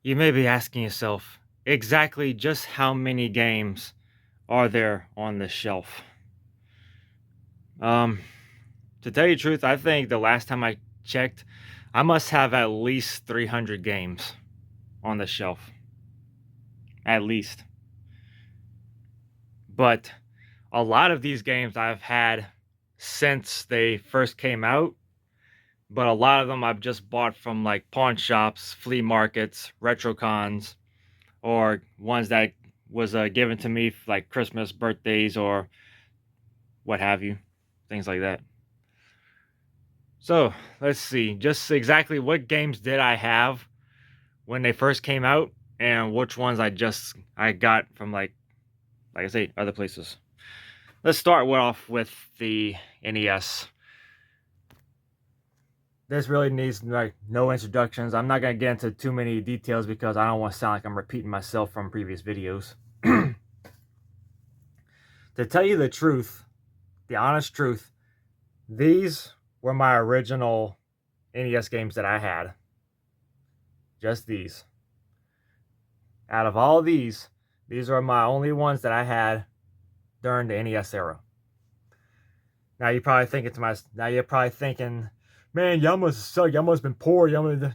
You may be asking yourself, exactly just how many games are there on the shelf? Um, to tell you the truth, I think the last time I checked, I must have at least 300 games on the shelf. At least. But a lot of these games I've had since they first came out, but a lot of them I've just bought from like pawn shops, flea markets, retro cons, or ones that was given to me for, like Christmas, birthdays, or what have you, things like that. So let's see, just exactly what games did I have when they first came out, and which ones I got from like I say, other places. Let's start off with the NES. This really needs like no introductions. I'm not gonna get into too many details because I don't want to sound like I'm repeating myself from previous videos. To tell you the truth, the honest truth, these were my original NES games that I had. Just these. Out of all these are my only ones that I had during the NES era. Now you're probably thinking, man, y'all must suck. Y'all must have been poor.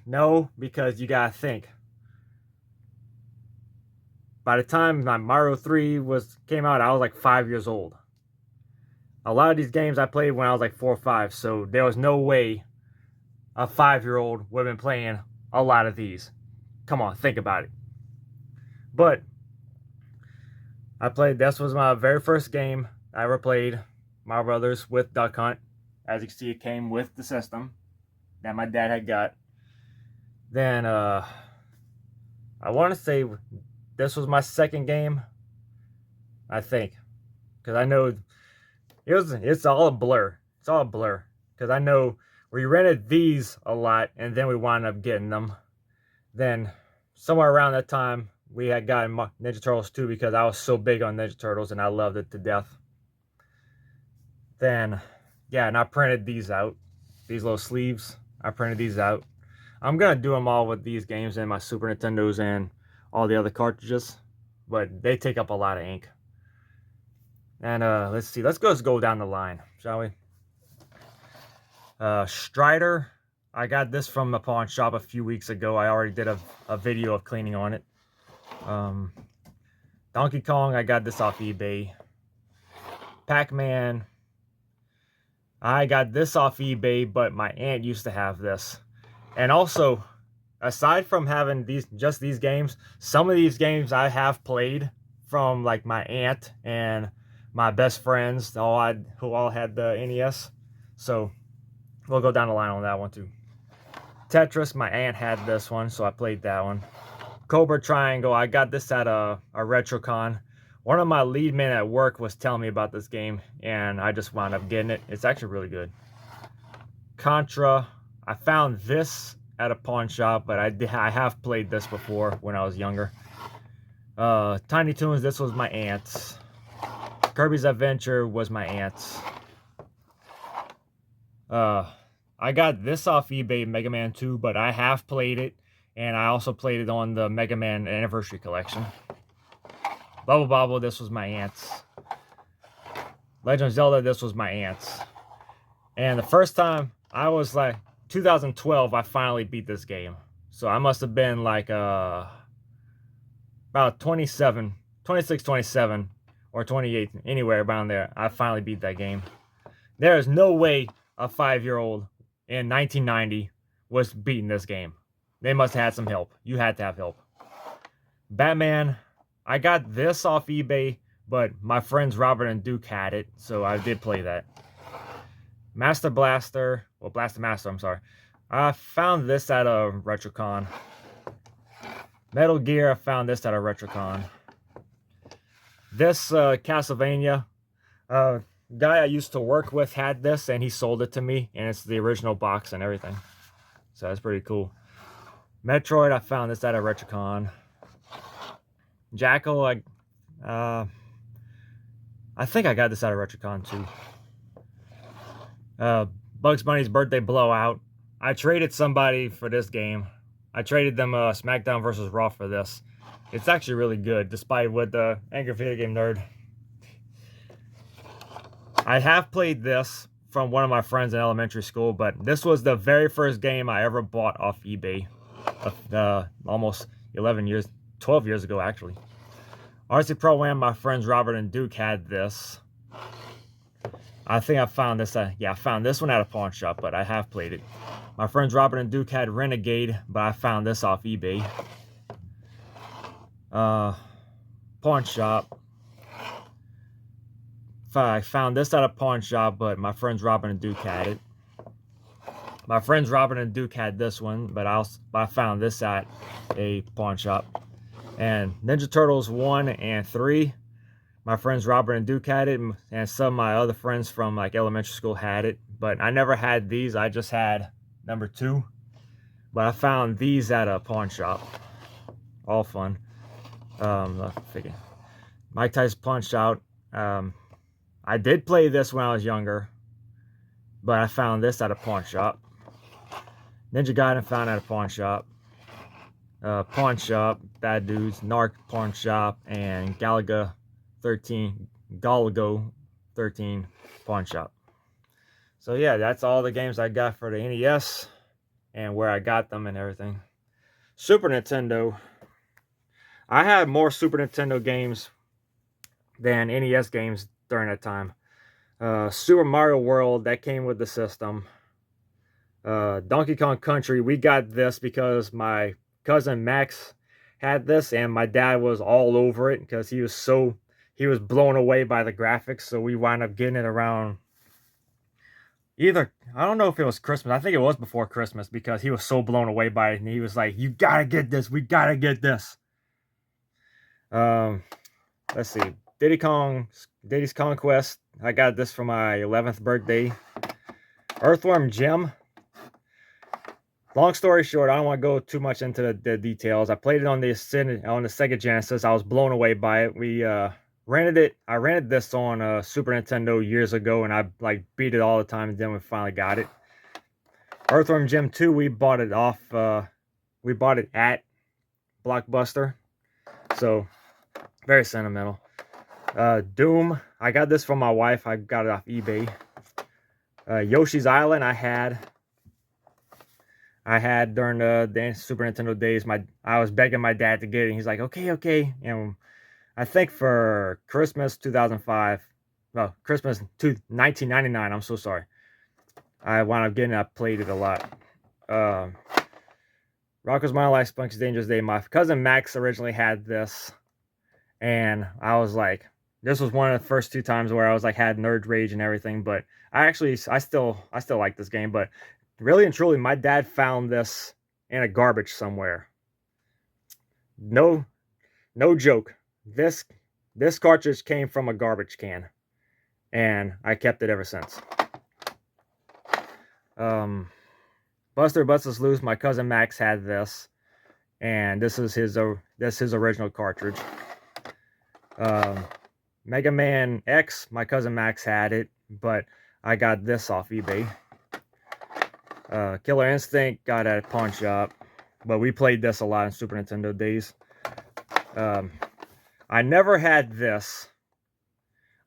No, because you gotta think. By the time my Mario 3 came out, I was like 5 years old. A lot of these games I played when I was like 4 or 5, so there was no way a 5-year-old would have been playing a lot of these. Come on, think about it. But this was my very first game I ever played, Mario Brothers with Duck Hunt. As you can see, it came with the system that my dad had got. Then I want to say this was my second game, I think, because I know it's all a blur. It's all a blur because I know we rented these a lot, and then we wound up getting them. Then somewhere around that time, we had gotten Ninja Turtles 2 because I was so big on Ninja Turtles and I loved it to death. Then, yeah, and I printed these out. These little sleeves, I printed these out. I'm going to do them all with these games and my Super Nintendos and all the other cartridges. But they take up a lot of ink. And let's see. Let's just go down the line, shall we? Strider. I got this from a pawn shop a few weeks ago. I already did a video of cleaning on it. Donkey Kong, I got this off eBay. Pac-Man, I got this off eBay, but my aunt used to have this. And also, aside from having just these games, some of these games I have played from like my aunt and my best friends who all had the NES. So we'll go down the line on that one too. Tetris, my aunt had this one, so I played that one. Cobra Triangle, I got this at a RetroCon. One of my lead men at work was telling me about this game, and I just wound up getting it. It's actually really good. Contra, I found this at a pawn shop, but I have played this before when I was younger. Tiny Toons, this was my aunt's. Kirby's Adventure was my aunt's. I got this off eBay, Mega Man 2, but I have played it, and I also played it on the Mega Man Anniversary Collection. Bubble Bobble, this was my aunt's. Legend of Zelda, this was my aunt's. And the first time, I was like, 2012, I finally beat this game. So I must have been like, about 26, 27, or 28, anywhere around there. I finally beat that game. There is no way a 5-year-old in 1990 was beating this game. They must have had some help. You had to have help. Batman, I got this off eBay, but my friends Robert and Duke had it, so I did play that. Blaster Master, I'm sorry. I found this at a RetroCon. Metal Gear, I found this at a RetroCon. This Castlevania, guy I used to work with had this, and he sold it to me, and it's the original box and everything. So that's pretty cool. Metroid, I found this at a RetroCon. Jackal, I think I got this at a RetroCon too. Bugs Bunny's Birthday Blowout. I traded somebody for this game. I traded them SmackDown versus Raw for this. It's actually really good, despite what the Angry Video Game Nerd. I have played this from one of my friends in elementary school, but this was the very first game I ever bought off eBay. Almost 11 years, 12 years ago, actually. RC Pro Am, my friends Robert and Duke had this. I think I found this, yeah, I found this one at a pawn shop, but I have played it. My friends Robert and Duke had Renegade, but I found this off eBay. Pawn shop. I found this at a pawn shop, but my friends Robert and Duke had it. My friends Robert and Duke had this one, but I found this at a pawn shop. And Ninja Turtles 1 and 3, my friends Robert and Duke had it, and some of my other friends from like elementary school had it. But I never had these, I just had number 2. But I found these at a pawn shop. All fun. Mike Tyson Punch-Out. I did play this when I was younger, but I found this at a pawn shop. Ninja Gaiden found at a pawn shop. Pawn shop, Bad Dudes, Narc pawn shop, and Galaga 13 pawn shop. So yeah, that's all the games I got for the NES and where I got them and everything. Super Nintendo. I had more Super Nintendo games than NES games during that time. Super Mario World, that came with the system. Donkey Kong Country, we got this because my cousin Max had this and my dad was all over it because he was blown away by the graphics. So we wound up getting it around either, I don't know if it was Christmas. I think it was before Christmas because he was so blown away by it and he was like, you gotta get this, we gotta get this. Let's see, Diddy's Conquest, I got this for my 11th birthday. Earthworm Jim. Long story short, I don't want to go too much into the details. I played it on the Sega Genesis. I was blown away by it. We rented it. I rented this on Super Nintendo years ago, and I like beat it all the time. And then we finally got it. Earthworm Jim 2. We bought it off. We bought it at Blockbuster. So very sentimental. Doom. I got this from my wife. I got it off eBay. Yoshi's Island. I had during the Super Nintendo days. I was begging my dad to get it. And he's like, okay. And I think for Christmas 2005, well, Christmas 1999. I'm so sorry. I wound up getting it. I played it a lot. Rocko's Modern Life, Spunky's Dangerous Day. My cousin Max originally had this, and I was like, this was one of the first 2 times where I was like had nerd rage and everything. But I still like this game, but. Really and truly, my dad found this in a garbage somewhere. No joke. This cartridge came from a garbage can, and I kept it ever since. Buster Butts Us Loose. My cousin Max had this, and this is his original cartridge. Mega Man X. My cousin Max had it, but I got this off eBay. Killer Instinct got at a pawn shop, but we played this a lot in Super Nintendo days. I never had this.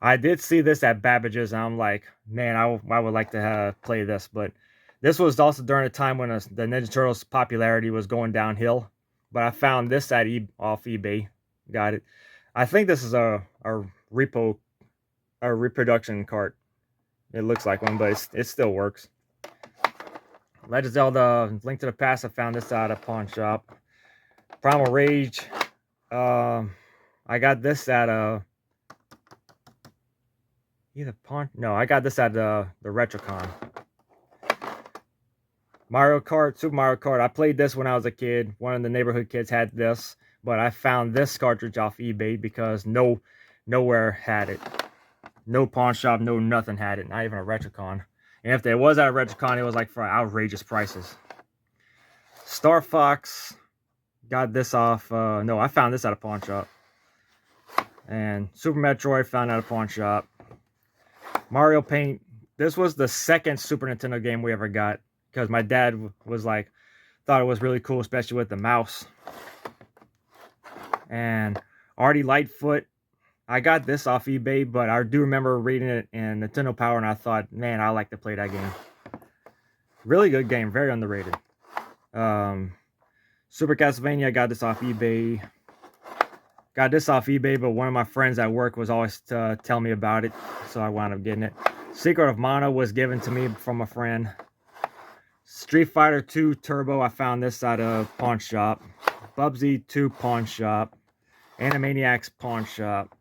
I did see this at Babbage's, and I'm like, man, I would like to play this. But this was also during a time when the Ninja Turtles' popularity was going downhill. But I found this off eBay. Got it. I think this is a reproduction cart. It looks like one, but it still works. Legend of Zelda, Link to the Past, I found this at a pawn shop. Primal Rage, I got this at I got this at the Retrocon. Mario Kart, Super Mario Kart, I played this when I was a kid. One of the neighborhood kids had this, but I found this cartridge off eBay because nowhere had it. No pawn shop, no nothing had it, not even a Retrocon. And if there was at a Retrocon, it was like for outrageous prices. Star Fox, got this off, I found this at a pawn shop. And Super Metroid, found at a pawn shop. Mario Paint, this was the second Super Nintendo game we ever got. Because my dad was like, Thought it was really cool, especially with the mouse. And Artie Lightfoot, I got this off eBay, but I do remember reading it in Nintendo Power, and I thought, man, I like to play that game. Really good game, very underrated. Super Castlevania, I got this off eBay. Got this off eBay, but one of my friends at work was always telling me about it, so I wound up getting it. Secret of Mana was given to me from a friend. Street Fighter 2 Turbo, I found this at a pawn shop. Bubsy 2 pawn shop. Animaniacs pawn shop.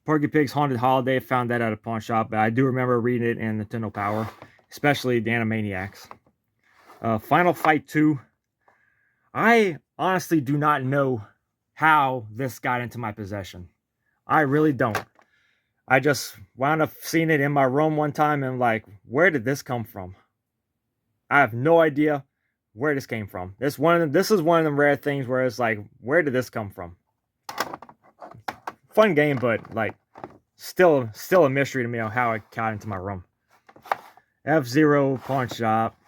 Porky Pig's Haunted Holiday, found that at a pawn shop, but I do remember reading it in Nintendo Power, especially the Animaniacs. Final Fight 2. I honestly do not know how this got into my possession. I really don't. I just wound up seeing it in my room one time and like, where did this come from? I have no idea where this came from. This is one of the rare things where it's like, where did this come from? Fun game, but like still a mystery to me on how it got into my room. F-Zero pawn shop.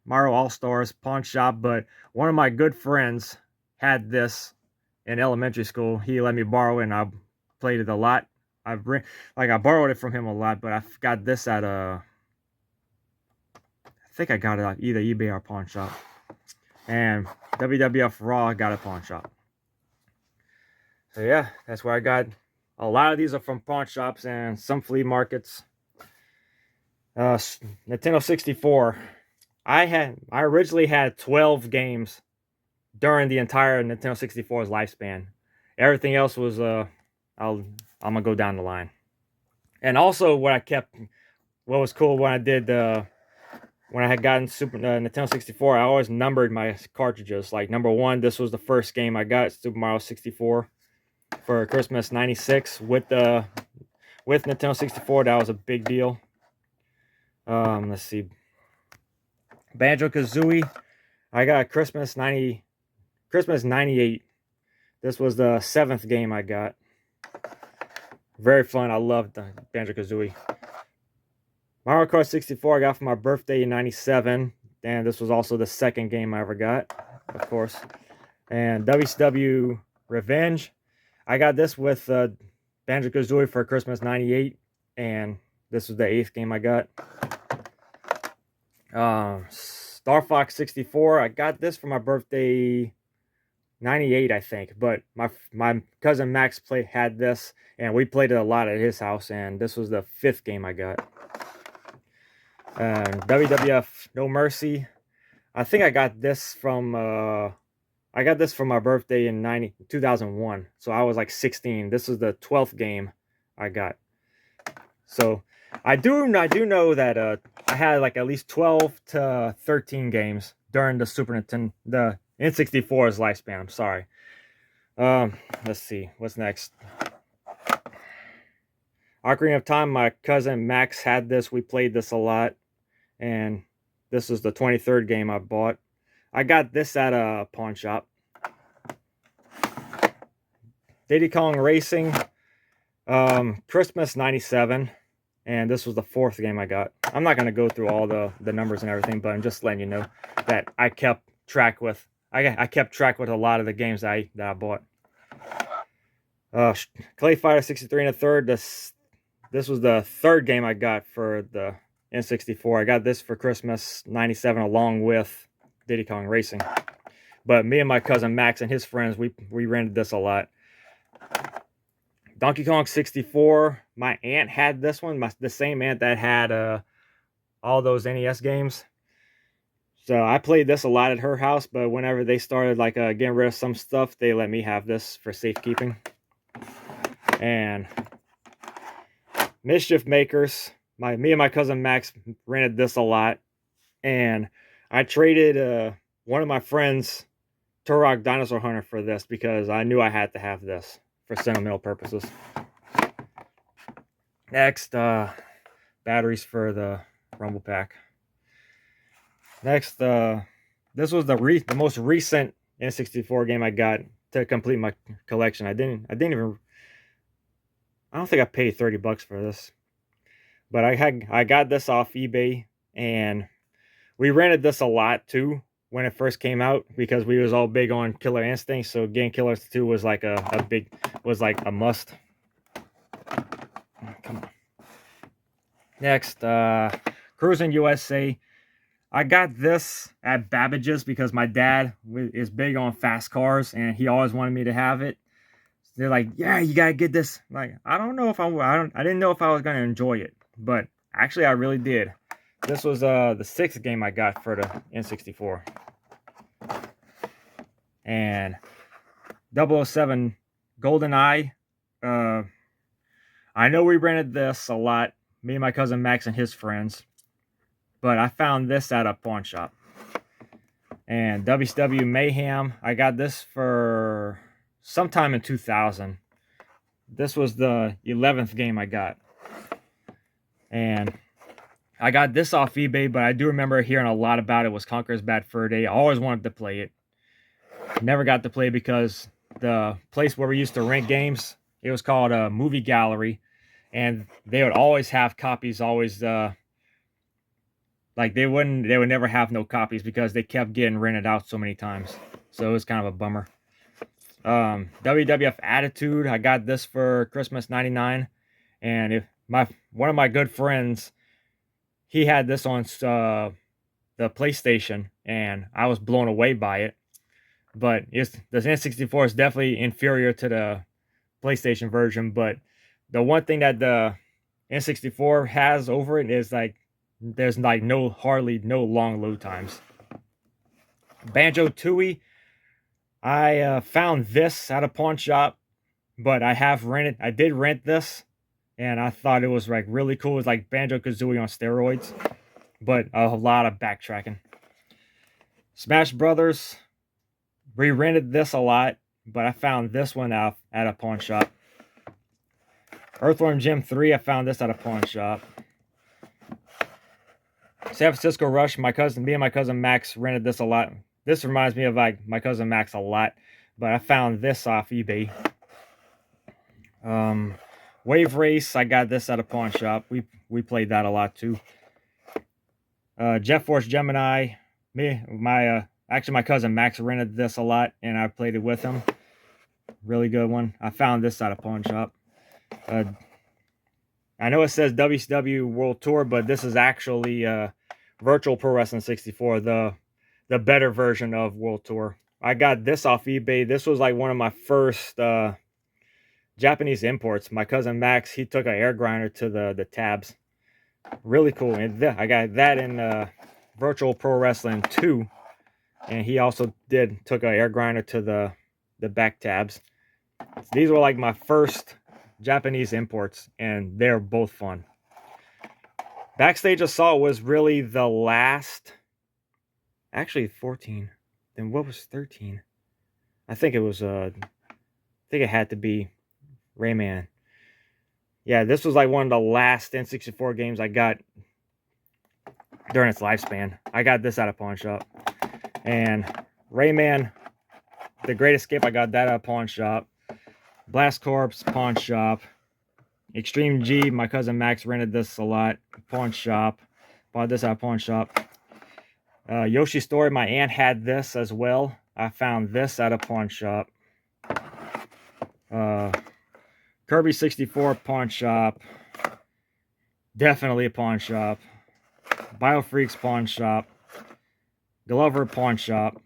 Mario All-Stars pawn shop, but one of my good friends had this in elementary school. He let me borrow it, and I played it a lot. I borrowed it from him a lot, but I got this at I think I got it at either eBay or pawn shop. And WWF Raw, I got a pawn shop. So yeah, that's where I got. A lot of these are from pawn shops and some flea markets. Nintendo 64. I originally had 12 games during the entire Nintendo 64's lifespan. Everything else was I'm gonna go down the line. And also what was cool when I did when I had gotten Nintendo 64, I always numbered my cartridges. Like number 1, this was the first game I got, Super Mario 64 for Christmas '96 with Nintendo 64. That was a big deal. Let's see. Banjo-Kazooie, I got Christmas 98. This was the 7th game I got. Very fun. I loved Banjo-Kazooie. Mario Kart 64 I got for my birthday in '97. And this was also the 2nd game I ever got, of course. And WCW Revenge. I got this with Banjo-Kazooie for Christmas '98. And this was the 8th game I got. Star Fox 64. I got this for my birthday '98, I think. But my cousin Max had this, and we played it a lot at his house. And this was the 5th game I got. WWF No Mercy. I think I got this from my birthday in 2001. So I was like 16. This was the 12th game I got. So I do know that I had like at least 12 to 13 games during the Super Nintendo, the N64's lifespan. I'm sorry. Let's see. What's next? Ocarina of Time. My cousin Max had this. We played this a lot. And this is the 23rd game I bought. I got this at a pawn shop. Diddy Kong Racing. Christmas '97. And this was the 4th game I got. I'm not going to go through all the numbers and everything, but I'm just letting you know that I kept track with. I kept track with a lot of the games that I bought. Clay Fighter 63 1/3. This was the 3rd game I got for the N64. I got this for Christmas '97 along with Diddy Kong Racing. But me and my cousin Max and his friends, we rented this a lot. Donkey Kong 64. My aunt had this one. The same aunt that had all those NES games. So I played this a lot at her house, but whenever they started like getting rid of some stuff, they let me have this for safekeeping. And Mischief Makers. Me and my cousin Max rented this a lot. And I traded one of my friends' Turok Dinosaur Hunter for this because I knew I had to have this for sentimental purposes. Next, batteries for the Rumble Pack. Next, this was the most recent N64 game I got to complete my collection. I don't think I paid $30 for this. But I got this off eBay, and We rented this a lot too when it first came out because we was all big on Killer Instinct. So getting Killer 2 was like was like a must. Come on. Next, Cruising USA. I got this at Babbage's because my dad is big on fast cars and he always wanted me to have it. They're like, yeah, you gotta get this. Like, I don't know if I didn't know if I was gonna enjoy it, but actually I really did. This was the 6th game I got for the N64. And 007 GoldenEye. I know we rented this a lot, me and my cousin Max and his friends, but I found this at a pawn shop. And WCW Mayhem, I got this for sometime in 2000. This was the 11th game I got. And I got this off eBay, but I do remember hearing a lot about it. Was Conker's Bad Fur Day. I always wanted to play it. Never got to play because the place where we used to rent games, it was called a Movie Gallery. And they would always have copies, always like they would never have no copies because they kept getting rented out so many times. So it was kind of a bummer. WWF Attitude, I got this for Christmas '99, and one of my good friends, he had this on the PlayStation, and I was blown away by it. But the N64 is definitely inferior to the PlayStation version. But the one thing that the N64 has over it is like there's like hardly no long load times. Banjo-Tooie, I found this at a pawn shop, but I did rent this, and I thought it was like really cool. It was like Banjo-Kazooie on steroids, but a lot of backtracking. Smash Brothers, we rented this a lot, but I found this one out at a pawn shop. Earthworm Jim 3, I found this at a pawn shop. San Francisco Rush, me and my cousin Max rented this a lot. This reminds me of like my cousin Max a lot, but I found this off eBay. Wave Race, I got this at a pawn shop. We played that a lot too. Jet Force Gemini, actually my cousin Max rented this a lot, and I played it with him. Really good one. I found this at a pawn shop. I know it says WCW World Tour, but this is actually Virtual Pro Wrestling 64, the better version of World Tour. I got this off eBay. This was like one of my first Japanese imports. My cousin Max, he took an air grinder to the tabs. Really cool. And I got that in Virtual Pro Wrestling 2. And he also took an air grinder to the back tabs. So these were like my first Japanese imports, and they're both fun. Backstage Assault was really the last, actually 14. Then what was 13? I think it was I think it had to be Rayman. Yeah, this was like one of the last N64 games I got during its lifespan. I got this at a pawn shop. And Rayman, The Great Escape, I got that at a pawn shop. Blast Corps, pawn shop. Extreme G, my cousin Max rented this a lot. Pawn shop. Bought this at a pawn shop. Yoshi Story, my aunt had this as well. I found this at a pawn shop. Kirby 64, pawn shop. Definitely a pawn shop. Biofreaks, pawn shop. Glover, pawn shop.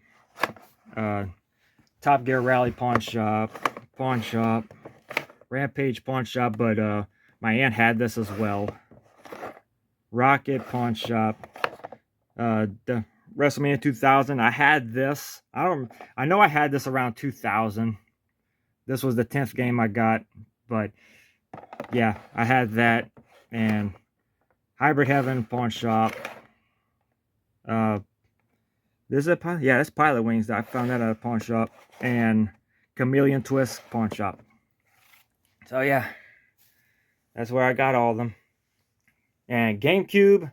Top Gear Rally, pawn shop. Pawn shop. Rampage, pawn shop, but my aunt had this as well. Rocket, pawn shop. The WrestleMania 2000, I had this. I know I had this around 2000. This was the 10th game I got, but yeah, I had that. And Hybrid Heaven, pawn shop. This is a pilot. Yeah, that's Pilot Wings. I found that at a pawn shop. And Chameleon Twist, pawn shop. So yeah, that's where I got all of them. And GameCube,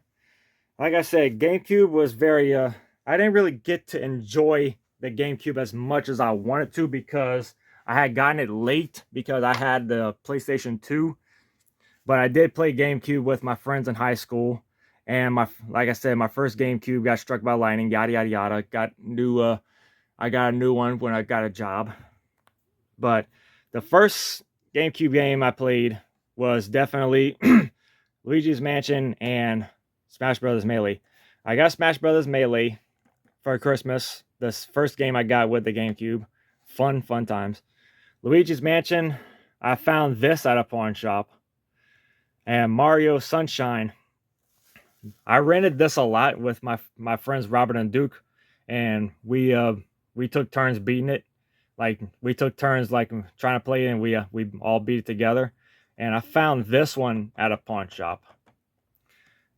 like I said, GameCube was very, I didn't really get to enjoy the GameCube as much as I wanted to because I had gotten it late because I had the PlayStation 2. But I did play GameCube with my friends in high school. And like I said, my first GameCube got struck by lightning, yada yada yada. I got a new one when I got a job. But the first GameCube game I played was definitely Luigi's Mansion and Smash Brothers Melee. I got Smash Brothers Melee for Christmas. This first game I got with the GameCube. Fun times. Luigi's Mansion, I found this at a pawn shop. And Mario Sunshine, I rented this a lot with my friends Robert and Duke, and we took turns beating it. Like we took turns like trying to play it, and we all beat it together. And I found this one at a pawn shop.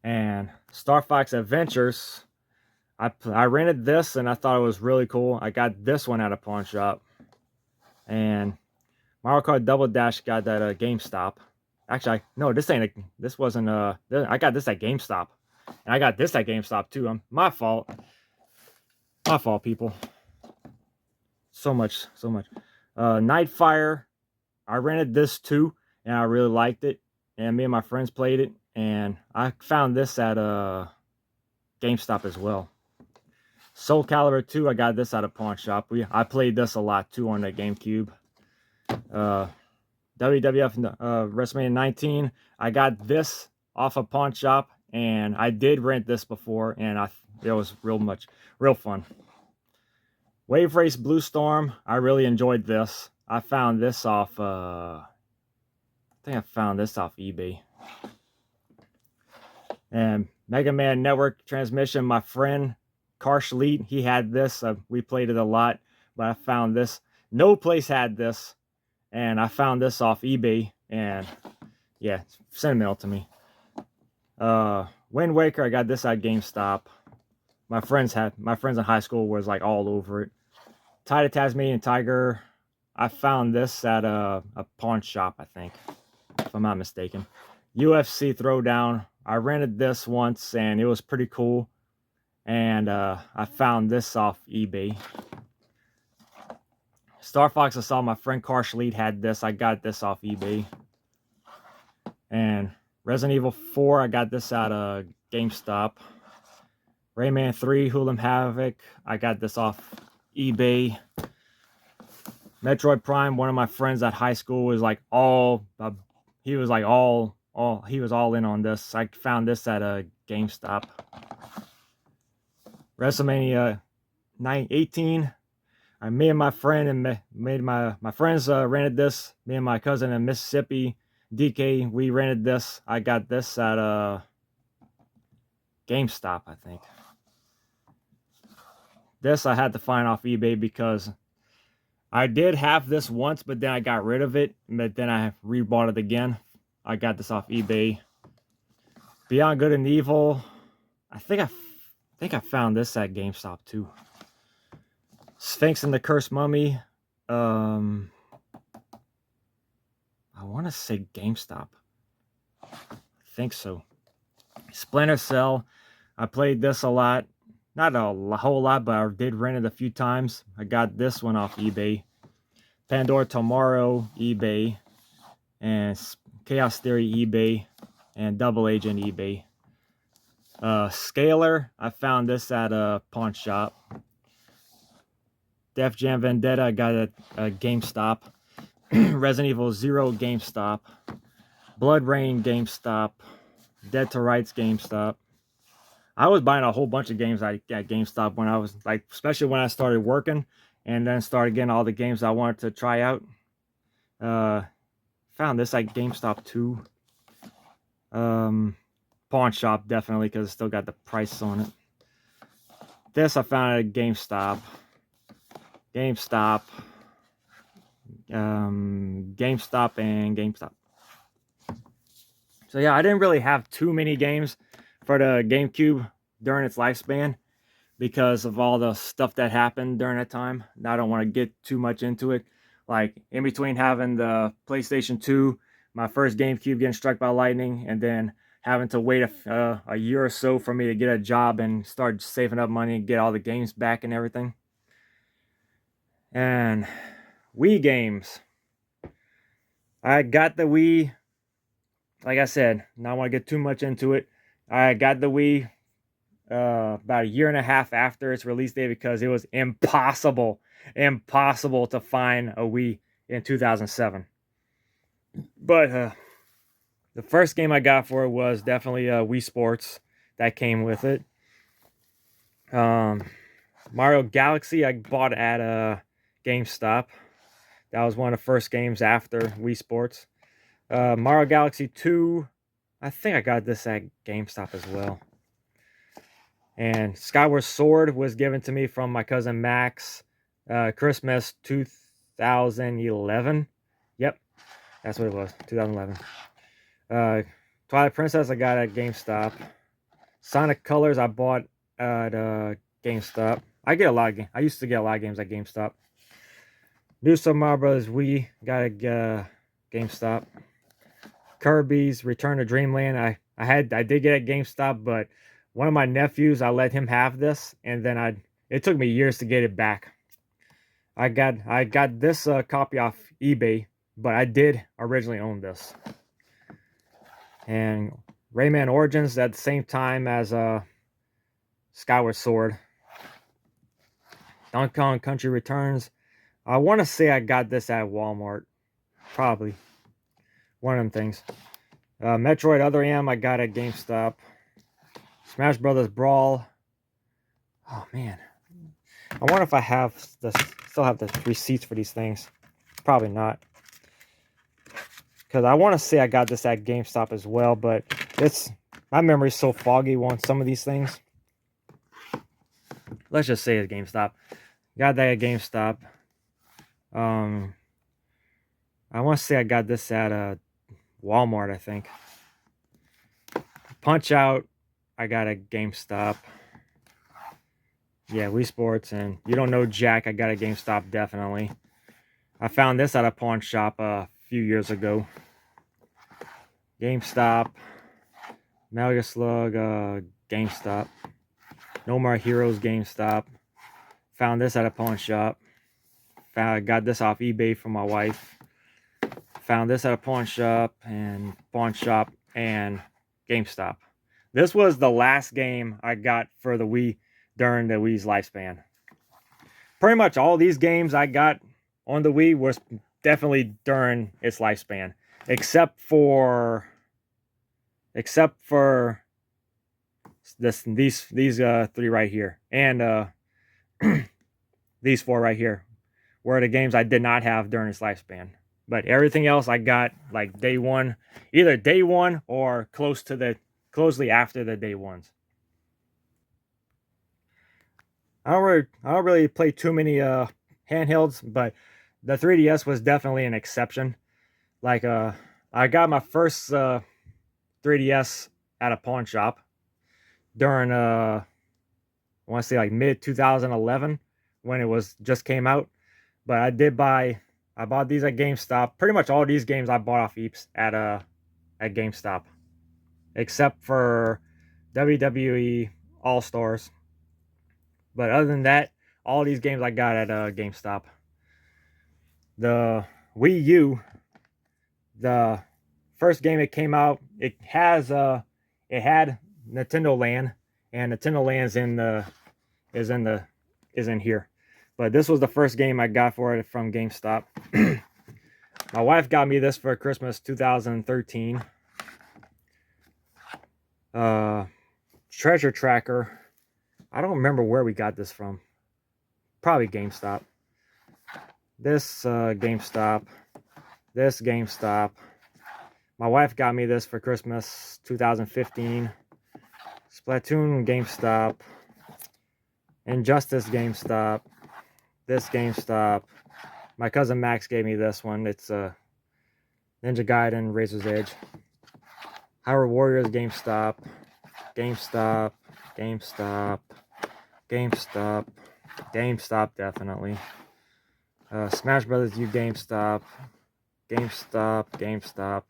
And Star Fox Adventures, I rented this and I thought it was really cool. I got this one at a pawn shop. And Mario Kart Double Dash got that at GameStop. Actually, no, this wasn't I got this at GameStop. And I got this at GameStop too. My fault. My fault, people. So much. Nightfire, I rented this too, and I really liked it. And me and my friends played it, and I found this at GameStop as well. Soul Calibur 2, I got this at a pawn shop. I played this a lot too on the GameCube. WWF WrestleMania 19, I got this off a pawn shop, and I did rent this before, and it was real fun. Wave Race Blue Storm, I really enjoyed this. I found this off I think I found this off eBay. And Mega Man Network Transmission, my friend Karshleet, he had this. We played it a lot, but I found this. No place had this, and I found this off eBay, and yeah, it's sentimental to me. Wind Waker, I got this at GameStop. My friends in high school was like all over it. Tide of Tasmanian Tiger, I found this at a pawn shop, I think, if I'm not mistaken. UFC Throwdown, I rented this once and it was pretty cool. And I found this off eBay. Star Fox, I saw my friend Karshleet had this. I got this off eBay. And Resident Evil 4, I got this at GameStop. Rayman 3, Hool'em Havoc, I got this off eBay. Metroid Prime, one of my friends at high school was like he was all in on this. I found this at a GameStop. WrestleMania 18, me and my friend and my friends rented this. Me and my cousin in Mississippi, DK, we rented this. I got this at GameStop, I think. This I had to find off eBay because I did have this once, but then I got rid of it. But then I rebought it again. I got this off eBay. Beyond Good and Evil, I think I found this at GameStop too. Sphinx and the Cursed Mummy, I want to say GameStop. I think so. Splinter Cell, I played this a lot. Not a whole lot, but I did rent it a few times. I got this one off eBay. Pandora Tomorrow, eBay. And Chaos Theory, eBay. And Double Agent, eBay. Scalar, I found this at a pawn shop. Def Jam Vendetta, I got it at GameStop. Resident Evil 0, GameStop. Blood Rain, GameStop. Dead to Rights, GameStop. I was buying a whole bunch of games at GameStop when I was like, especially when I started working and then started getting all the games I wanted to try out. Found this at GameStop too. Pawn shop definitely because it still got the price on it. This I found at GameStop. GameStop and GameStop. So yeah, I didn't really have too many games for the GameCube during its lifespan because of all the stuff that happened during that time. I don't want to get too much into it. Like in between having the PlayStation 2, my first GameCube getting struck by lightning, and then having to wait a year or so for me to get a job and start saving up money and get all the games back and everything. And Wii games. I got the Wii. Like I said, not want to get too much into it. I got the Wii about a year and a half after its release date because it was impossible to find a Wii in 2007. But the first game I got for it was definitely Wii Sports that came with it. Mario Galaxy I bought at GameStop. That was one of the first games after Wii Sports. Mario Galaxy 2, I think I got this at GameStop as well. And Skyward Sword was given to me from my cousin Max, Christmas 2011. Yep, that's what it was, 2011. Twilight Princess I got at GameStop. Sonic Colors I bought at GameStop. I used to get a lot of games at GameStop. New Super Mario Bros. Wii got at GameStop. Kirby's Return to Dreamland I did get at GameStop, but one of my nephews, I let him have this, and then it took me years to get it back. I got this copy off eBay, but I did originally own this. And Rayman Origins at the same time as Skyward Sword. Donkey Kong Country Returns. I want to say I got this at Walmart. Probably. One of them things. Metroid Other M I got at GameStop. Smash Brothers Brawl. Oh man. I wonder if I still have the receipts for these things. Probably not. Because I want to say I got this at GameStop as well, but my memory's so foggy on some of these things. Let's just say it's GameStop. Got that at GameStop. I want to say I got this at Walmart, I think. Punch Out, I got at GameStop. Yeah, Wii Sports, and You Don't Know Jack, I got at GameStop, definitely. I found this at a pawn shop a few years ago. GameStop. Metal Gear Slug, GameStop. No More Heroes, GameStop. Found this at a pawn shop. Got this off eBay from my wife. Found this at a pawn shop and GameStop. This was the last game I got for the Wii during the Wii's lifespan. Pretty much all these games I got on the Wii was definitely during its lifespan, except for these three right here, and these four right here were the games I did not have during its lifespan. But everything else I got like day one, either day one or closely after the day ones. I don't really play too many handhelds, but the 3DS was definitely an exception. Like I got my first 3DS at a pawn shop during I want to say like mid 2011 when it was just came out. But I bought these at GameStop. Pretty much all these games I bought off Eeps at GameStop, except for WWE All Stars. But other than that, all these games I got at GameStop. The Wii U, the first game it came out, it had Nintendo Land, and Nintendo Land's is in here. But this was the first game I got for it from GameStop. My wife got me this for Christmas 2013. Treasure Tracker. I don't remember where we got this from. Probably GameStop. This GameStop. This GameStop. My wife got me this for Christmas 2015. Splatoon GameStop. Injustice GameStop. This GameStop. My cousin Max gave me this one. It's Ninja Gaiden Razor's Edge. Hyrule Warriors GameStop. GameStop. GameStop. GameStop. GameStop definitely. Smash Brothers U GameStop. GameStop. GameStop.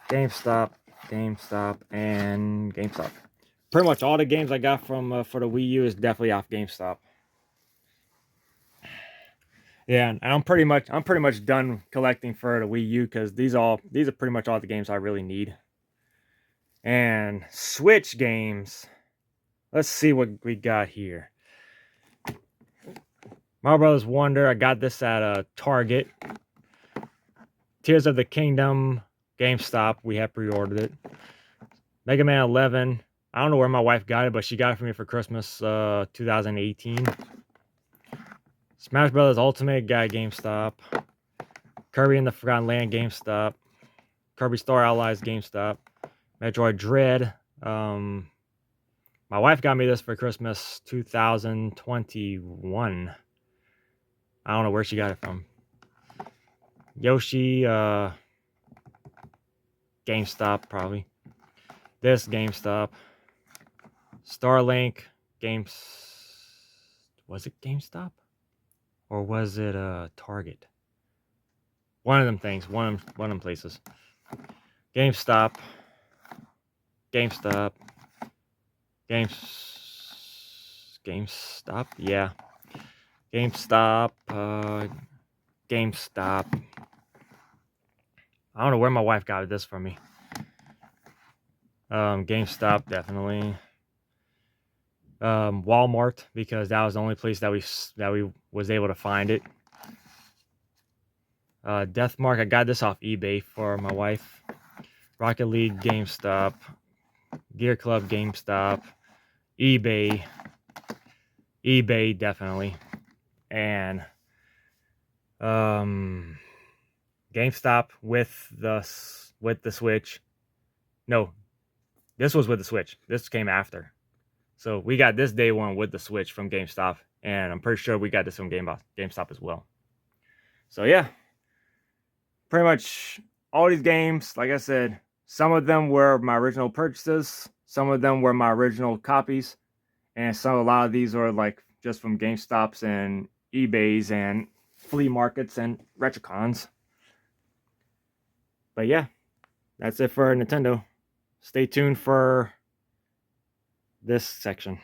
GameStop. GameStop. And GameStop. Pretty much all the games I got from for the Wii U is definitely off GameStop. Yeah, and I'm pretty much done collecting for the Wii U because these are pretty much all the games I really need. And Switch games. Let's see what we got here. Mario Brothers Wonder. I got this at Target. Tears of the Kingdom, GameStop. We have pre-ordered it. Mega Man 11. I don't know where my wife got it, but she got it for me for Christmas 2018. Smash Brothers Ultimate, got GameStop. Kirby and the Forgotten Land, GameStop. Kirby Star Allies, GameStop. Metroid Dread. My wife got me this for Christmas 2021. I don't know where she got it from. Yoshi, GameStop, probably. This, GameStop. Starlink, was it GameStop? Or was it Target? One of them things, one of them places. GameStop. GameStop. GameStop, yeah. GameStop, GameStop. I don't know where my wife got this from me. GameStop, definitely. Walmart, because that was the only place that we was able to find it. Deathmark, I got this off eBay for my wife. Rocket League, GameStop. Gear Club, GameStop. eBay, definitely. And GameStop with the Switch. No, this was with the Switch. This came after. So we got this day one with the Switch from GameStop, and I'm pretty sure we got this from GameStop as well. So yeah, pretty much all these games, like I said, some of them were my original purchases, some of them were my original copies, and a lot of these are like just from GameStops and eBays and flea markets and Retrocons. But yeah, that's it for Nintendo. Stay tuned for this section.